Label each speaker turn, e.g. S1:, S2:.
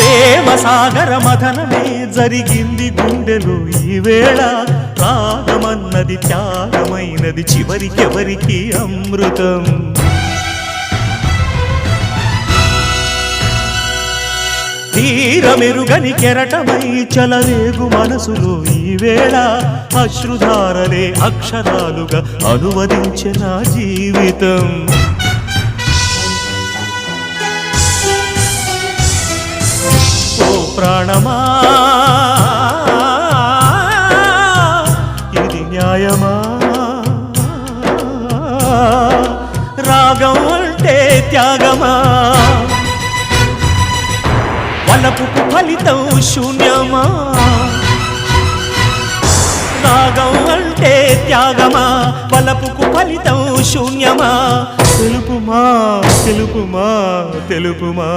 S1: ప్రేమ సాగర మథనమే జరిగింది గుండెలో ఈవేళ రాగమన్నది త్యాగమైనది చివరికెవరికి అమృతం తీరమెరుగని కెరటమై చలరేగు మనసులో ఈవేళ అశ్రుధారలే అక్షరాలుగా అనువదించిన జీవితం ఓ ప్రాణమా ఇది న్యాయమా రాగం అంటే త్యాగమా వలపుకు ఫలితం శూన్యమా రాగం అంటే త్యాగమా వలపుకు ఫలితం శూన్యమా తెలుపుమా తెలుపుమా తెలుపుమా